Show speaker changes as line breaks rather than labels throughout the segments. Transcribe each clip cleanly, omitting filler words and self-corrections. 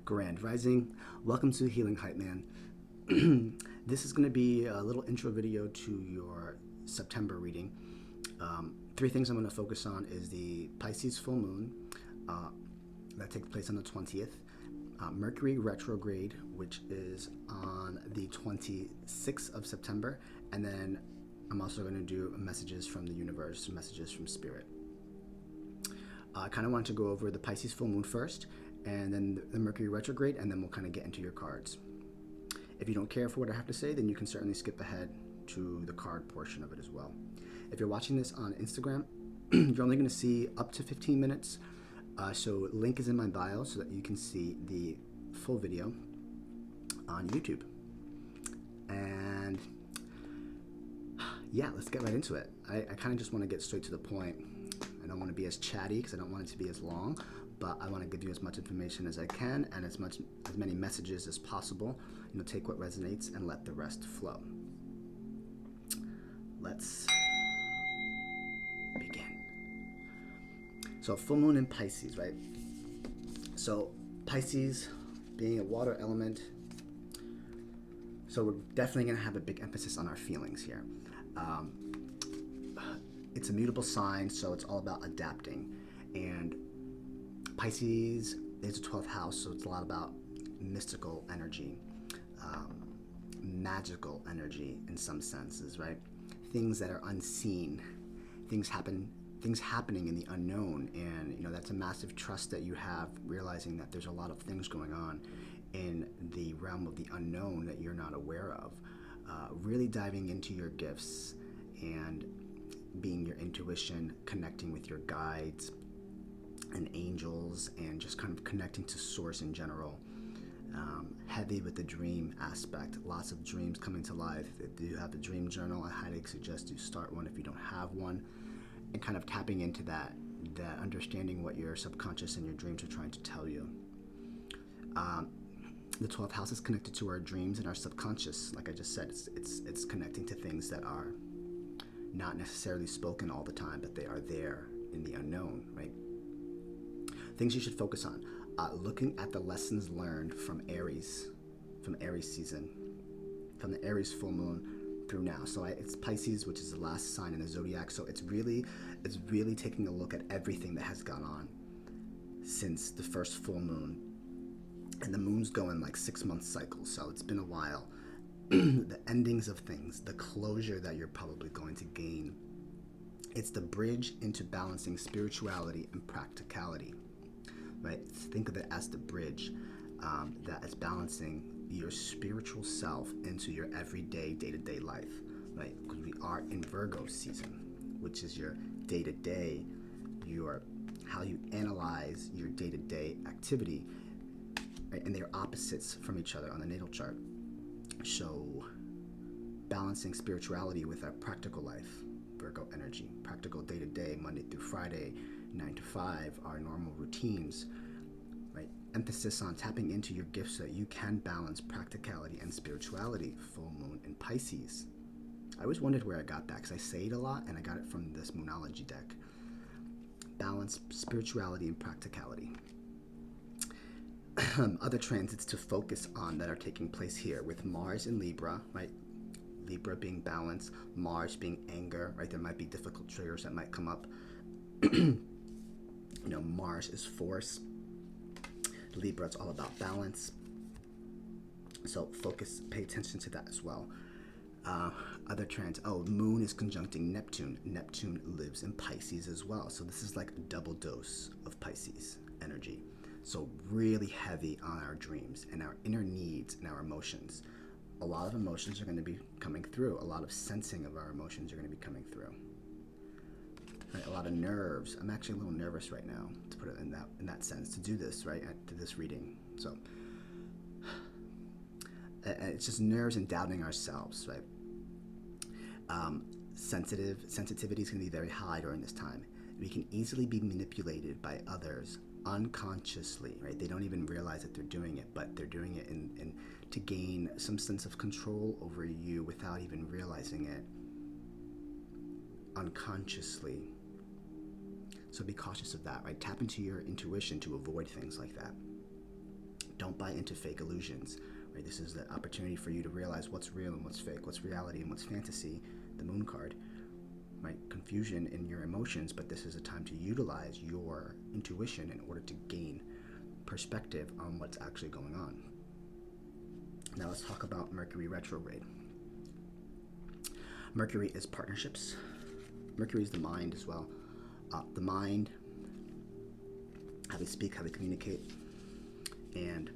Grand Rising. Welcome to Healing Hype Man. This is going to be a little intro video to your September reading. Three things I'm going to focus on is the Pisces full moon that takes place on the 20th, Mercury retrograde, which is on the 26th of September, and then I'm also going to do messages from the universe, messages from spirit. I kind of want to go over the Pisces full moon first, and then the Mercury retrograde, and then we'll kind of get into your cards. If you don't care for what I have to say, then you can certainly skip ahead to the card portion of it as well. If you're watching this on Instagram, you're only going to see up to 15 minutes. So link is in my bio so that you can see the full video on YouTube. And yeah, let's get right into it. I kind of just want to get straight to the point. I don't want to be as chatty because I don't want it to be as long, but I want to give you as much information as I can and as many messages as possible. Take what resonates and let the rest flow. Let's begin. So full moon in Pisces, right? So Pisces being a water element, so we're definitely going to have a big emphasis on our feelings here. It's a mutable sign, so it's all about adapting. And Pisces is a 12th house, so it's a lot about mystical energy, magical energy in some senses, right? Things that are unseen, things happening in the unknown, and that's a massive trust that you have, realizing that there's a lot of things going on in the realm of the unknown that you're not aware of. Really diving into your gifts and being your intuition, connecting with your guides and angels, and just kind of connecting to source in general. Heavy with the dream aspect, lots of dreams coming to life. If you have a dream journal, I highly suggest you start one if you don't have one, and kind of tapping into that understanding what your subconscious and your dreams are trying to tell you. The 12th house is connected to our dreams and our subconscious. Like I just said, it's connecting to things that are not necessarily spoken all the time, but they are there in the unknown, right? Things you should focus on. Looking at the lessons learned from Aries season, from the Aries full moon through now. So it's Pisces, which is the last sign in the zodiac. So it's really taking a look at everything that has gone on since the first full moon. And the moon's going like 6-month cycles, so it's been a while. The endings of things, the closure that you're probably going to gain. It's the bridge into balancing spirituality and practicality, right? Think of it as the bridge that is balancing your spiritual self into your everyday, day-to-day life, right? Because we are in Virgo season, which is your day-to-day, how you analyze your day-to-day activity, right? And they're opposites from each other on the natal chart. So balancing spirituality with our practical life, Virgo energy, practical day-to-day, Monday through Friday, 9 to 5, our normal routines, right? Emphasis on tapping into your gifts so that you can balance practicality and spirituality, full moon in Pisces. I always wondered where I got that, because I say it a lot, and I got it from this Moonology deck. Balance spirituality and practicality. Other transits to focus on that are taking place here with Mars in Libra, right? Libra being balance, Mars being anger, right? There might be difficult triggers that might come up. Mars is force. Libra, it's all about balance. So focus, pay attention to that as well. Other Moon is conjuncting Neptune. Neptune lives in Pisces as well. So this is like a double dose of Pisces energy. So really heavy on our dreams and our inner needs and our emotions. A lot of emotions are going to be coming through. A lot of sensing of our emotions are going to be coming through. Right? A lot of nerves. I'm actually a little nervous right now, to put it in that sense, to do this, right, to this reading. So it's just nerves and doubting ourselves, right? Sensitivity is going to be very high during this time. We can easily be manipulated by others unconsciously, right? They don't even realize that they're doing it, but they're doing it in to gain some sense of control over you without even realizing it unconsciously. So be cautious of that, right? Tap into your intuition to avoid things like that. Don't buy into fake illusions. Right? This is the opportunity for you to realize what's real and what's fake, what's reality and what's fantasy, the moon card. Right? Confusion in your emotions, but this is a time to utilize your intuition in order to gain perspective on what's actually going on. Now let's talk about Mercury retrograde. Mercury is partnerships. Mercury is the mind as well. The mind, how we speak, how we communicate, and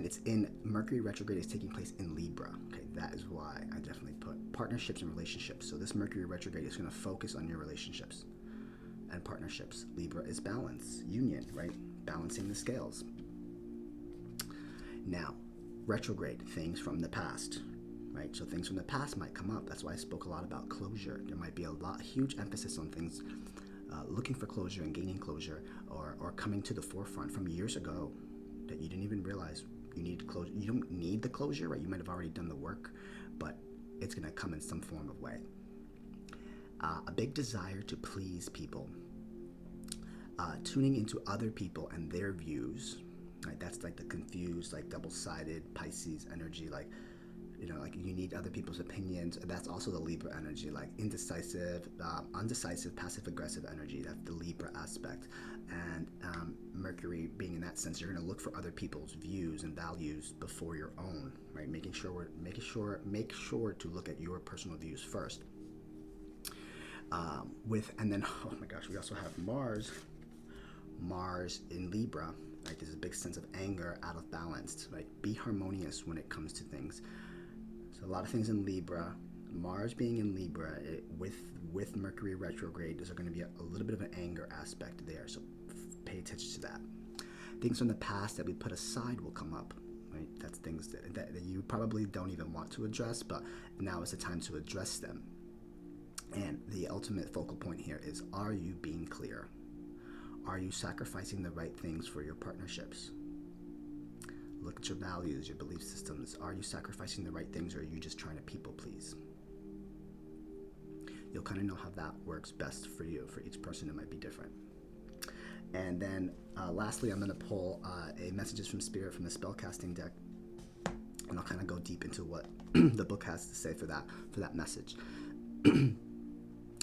it's in Mercury retrograde is taking place in Libra. Okay, that is why I definitely put partnerships and relationships. So this Mercury retrograde is going to focus on your relationships and partnerships. Libra is balance, union, right? Balancing the scales. Now, retrograde, things from the past, right? So things from the past might come up. That's why I spoke a lot about closure. There might be huge emphasis on things, looking for closure and gaining closure, or coming to the forefront from years ago that you didn't even realize you needed closure. You don't need the closure, right? You might have already done the work, but it's going to come in some form of way. A big desire to please people, tuning into other people and their views, right? That's like the confused, like double-sided Pisces energy, like you need other people's opinions. That's also the Libra energy, like indecisive, undecisive, passive-aggressive energy. That's the Libra aspect. And Mercury being in that sense, you're going to look for other people's views and values before your own, right? Make sure to look at your personal views first. And then, oh my gosh, we also have Mars in Libra, right? There's a big sense of anger, out of balance, right? Be harmonious when it comes to things. So a lot of things in Libra. Mars being in Libra with Mercury retrograde, there's going to be a little bit of an anger aspect there. So pay attention to that. Things from the past that we put aside will come up, right? That's things that you probably don't even want to address, but now is the time to address them. And the ultimate focal point here is, are you being clear? Are you sacrificing the right things for your partnerships? Look at your values, your belief systems. Are you sacrificing the right things, or are you just trying to people please? You'll kind of know how that works best for you. For each person, it might be different. And then lastly, I'm going to pull a messages from Spirit from the spellcasting deck. And I'll kind of go deep into what the book has to say for that message.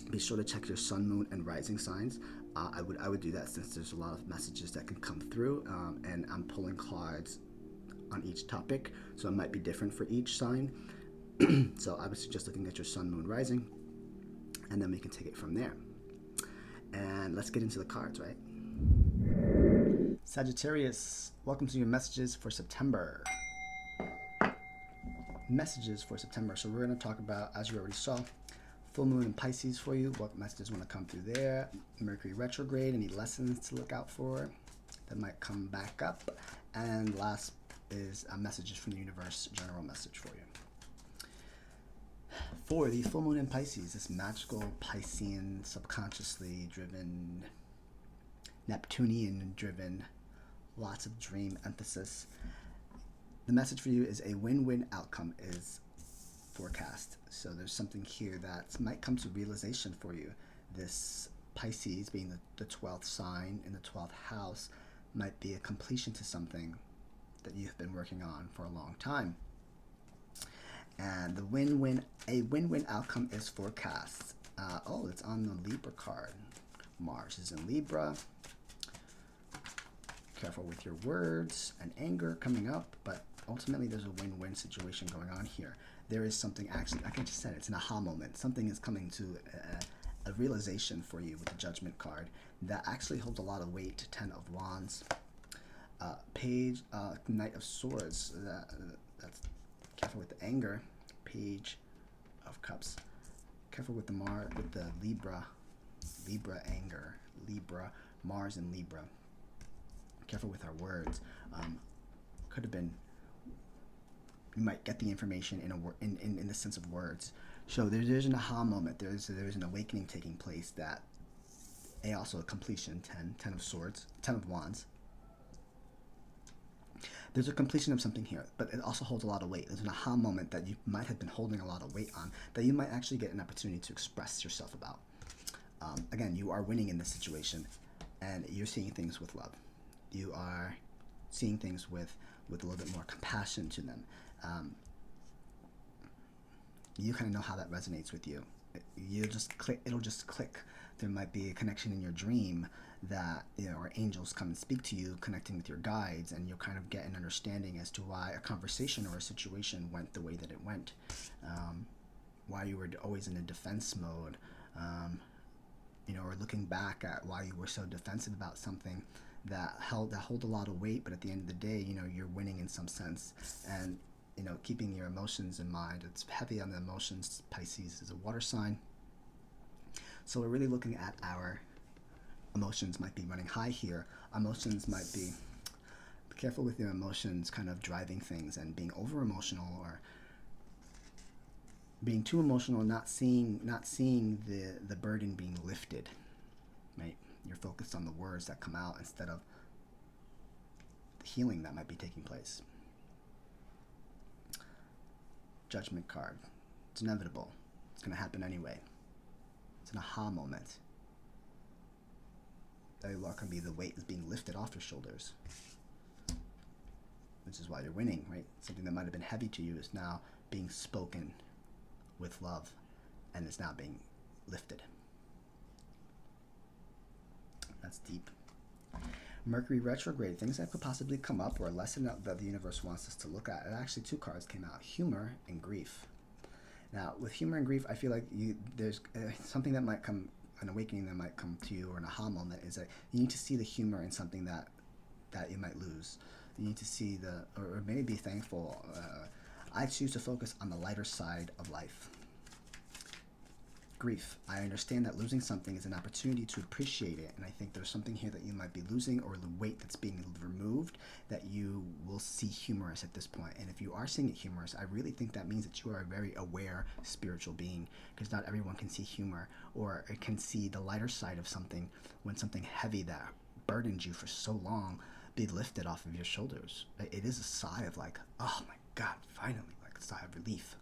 Be sure to check your sun, moon, and rising signs. I would do that since there's a lot of messages that can come through, and I'm pulling cards on each topic, so it might be different for each sign. So I would suggest looking at your sun, moon, rising, and then we can take it from there. And let's get into the cards, right? Sagittarius, welcome to your messages for September. Messages for September. So we're going to talk about, as you already saw, full moon in Pisces for you. What messages want to come through there? Mercury retrograde, any lessons to look out for that might come back up? And last is messages from the universe, general message for you. For the full moon in Pisces, this magical Piscean, subconsciously driven, Neptunian driven, lots of dream emphasis. The message for you is a win-win outcome is forecast. So there's something here that might come to realization for you. This Pisces being the 12th sign in the 12th house might be a completion to something that you've been working on for a long time. And a win-win outcome is forecast. It's on the Libra card. Mars is in Libra. Careful with your words and anger coming up, but ultimately there's a win-win situation going on here. There is something actually, like I just said, it's an aha moment. Something is coming to a realization for you with the Judgment card that actually holds a lot of weight. 10 of Wands. Page, Knight of Swords. That's careful with the anger. Page of Cups. Careful with the Libra anger. Libra, Mars and Libra. Careful with our words. Could have been. You might get the information in the sense of words. So there's an aha moment. There's an awakening taking place that, also a completion. 10 of Swords, 10 of Wands. There's a completion of something here, but it also holds a lot of weight. There's an aha moment that you might have been holding a lot of weight on that you might actually get an opportunity to express yourself about. Again, you are winning in this situation, and you're seeing things with love. You are seeing things with a little bit more compassion to them. You kind of know how that resonates with you. You'll just click. It'll just click. There might be a connection in your dream that, or angels come and speak to you, connecting with your guides, and you'll kind of get an understanding as to why a conversation or a situation went the way that it went, why you were always in a defense mode, or looking back at why you were so defensive about something that hold a lot of weight, but at the end of the day, you're winning in some sense. And keeping your emotions in mind. It's heavy on the emotions. Pisces is a water sign. So we're really looking at our emotions might be running high here. Emotions might be careful with your emotions kind of driving things and being over emotional or being too emotional, not seeing the burden being lifted, right? You're focused on the words that come out instead of the healing that might be taking place. Judgment card. It's inevitable. It's going to happen anyway. It's an aha moment. Very well can be the weight is being lifted off your shoulders, which is why you're winning, right? Something that might have been heavy to you is now being spoken with love, and it's now being lifted. That's deep. Mercury retrograde, things that could possibly come up, or a lesson that the universe wants us to look at. And actually, two cards came out: humor and grief. Now, with humor and grief, I feel like there's something that might come, an awakening that might come to you, or an aha moment, is that you need to see the humor in something that you might lose. You need to see or maybe be thankful. I choose to focus on the lighter side of life. Grief. I understand that losing something is an opportunity to appreciate it, and I think there's something here that you might be losing, or the weight that's being removed, that you will see humorous at this point. And if you are seeing it humorous, I really think that means that you are a very aware spiritual being, because not everyone can see humor, or can see the lighter side of something when something heavy that burdened you for so long be lifted off of your shoulders. It is a sigh of like, oh my God, finally, like a sigh of relief.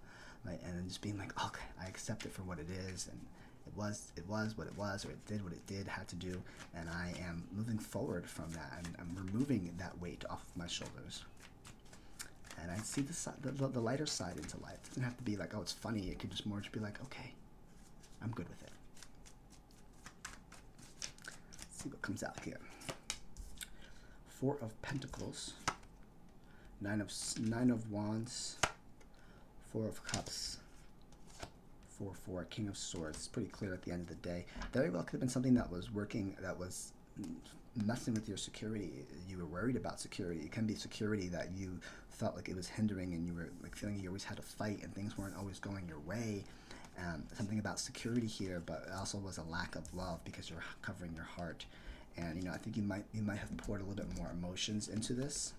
Right? And then just being like, okay, I accept it for what it is, and it was what it was, or it did what it did, had to do, and I am moving forward from that, and I'm removing that weight off of my shoulders. And I see the lighter side into life. It doesn't have to be like, oh, it's funny. It could just more just be like, okay, I'm good with it. Let's see what comes out here. Four of Pentacles, Nine of Wands, Four of Cups, 4-4, King of Swords. It's pretty clear at the end of the day. Very well could have been something that was working, that was messing with your security. You were worried about security. It can be security that you felt like it was hindering, and you were like feeling you always had to fight and things weren't always going your way. Something about security here, but it also was a lack of love because you're covering your heart. And I think you might have poured a little bit more emotions into this.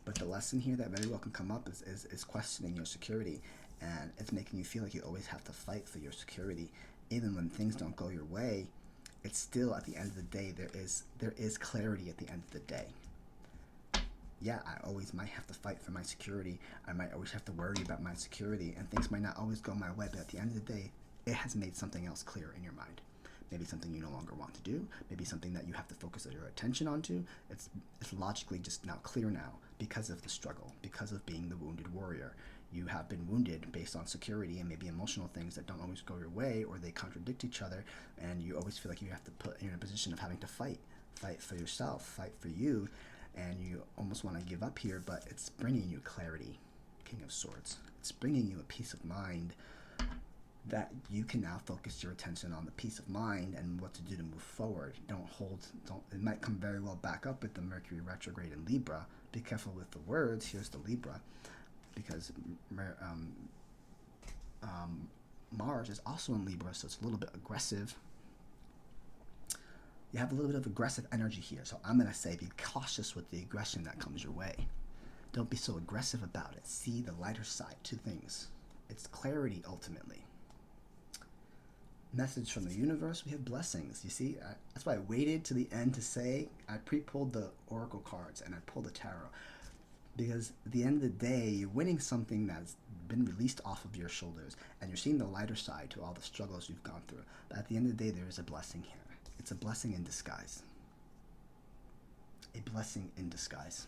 But the lesson here that very well can come up is questioning your security, and it's making you feel like you always have to fight for your security. Even when things don't go your way, it's still, at the end of the day, there is clarity at the end of the day. Yeah, I always might have to fight for my security. I might always have to worry about my security, and things might not always go my way, but at the end of the day, it has made something else clear in your mind. Maybe something you no longer want to do. Maybe something that you have to focus your attention onto. It's logically just now clear now because of the struggle, because of being the wounded warrior. You have been wounded based on security and maybe emotional things that don't always go your way, or they contradict each other, and you always feel like you have to put you're in a position of having to fight for yourself, fight for you, and you almost want to give up here, but it's bringing you clarity, King of Swords. It's bringing you a peace of mind that you can now focus your attention on the peace of mind and what to do to move forward. It might come very well back up with the Mercury retrograde in Libra. Be careful with the words. Here's the Libra, because Mars is also in Libra, so it's a little bit aggressive. You have a little bit of aggressive energy here, so I'm going to say be cautious with the aggression that comes your way. Don't be so aggressive about it. See the lighter side to things. It's clarity, ultimately. Message from the universe, we have blessings. You see, that's why I waited to the end to say I pre-pulled the oracle cards and I pulled the tarot, because at the end of the day, you're winning something that's been released off of your shoulders, and you're seeing the lighter side to all the struggles you've gone through. But at the end of the day, there is a blessing here. It's a blessing in disguise. a blessing in disguise.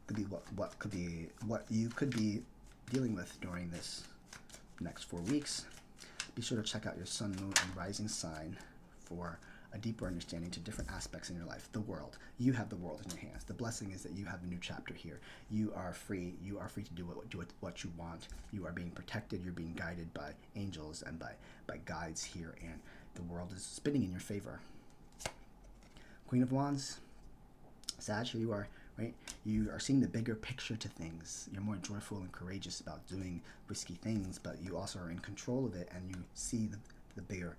Could be what you could be dealing with during this next 4 weeks. Be sure to check out your sun, moon, and rising sign for a deeper understanding to different aspects in your life. The world. You have the world in your hands. The blessing is that you have a new chapter here. You are free. You are free to do what you want. You are being protected. You're being guided by angels and by guides here, and the world is spinning in your favor. Queen of Wands, Sag, here you are, right? You are seeing the bigger picture to things. You're more joyful and courageous about doing risky things, but you also are in control of it, and you see the bigger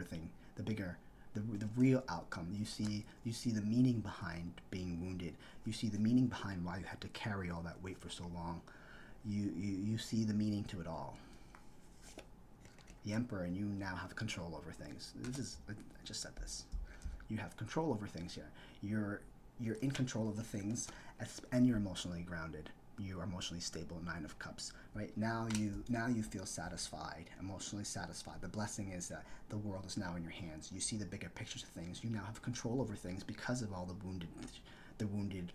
thing, the real outcome. You see the meaning behind being wounded. You see the meaning behind why you had to carry all that weight for so long. You see the meaning to it all. The Emperor, and you now have control over things. I just said this. You have control over things here. You're in control of the things, and you're emotionally grounded. You are emotionally stable. 9 of Cups. Right now, you feel satisfied, emotionally satisfied. The blessing is that the world is now in your hands. You see the bigger pictures of things. You now have control over things because of all the wounded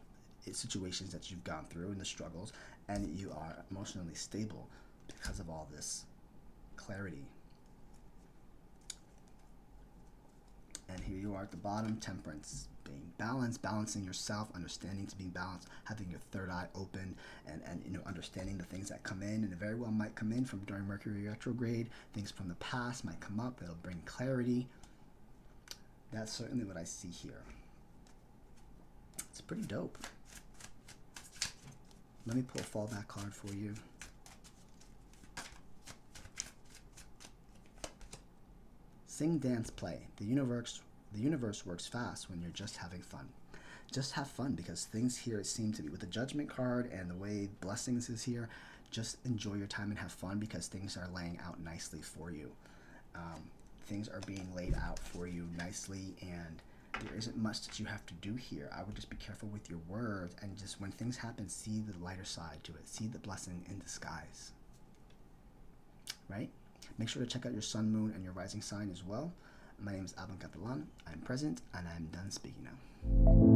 situations that you've gone through and the struggles, and you are emotionally stable because of all this clarity. And here you are at the bottom, Temperance, being balanced, balancing yourself, understanding to being balanced, having your third eye open, and understanding the things that come in, and it very well might come in from during Mercury retrograde. Things from the past might come up. It'll bring clarity. That's certainly what I see here. It's pretty dope. Let me pull a fallback card for you. Sing, dance, play. The universe works fast when you're just having fun. Just have fun, because things here seem to be, with the Judgment card and the way blessings is here, just enjoy your time and have fun, because things are laying out nicely for you. Things are being laid out for you nicely, and there isn't much that you have to do here. I would just be careful with your words, and just when things happen, see the lighter side to it. See the blessing in disguise. Right? Make sure to check out your sun, moon, and your rising sign as well. My name is Alban Catalan. I'm present, and I'm done speaking now.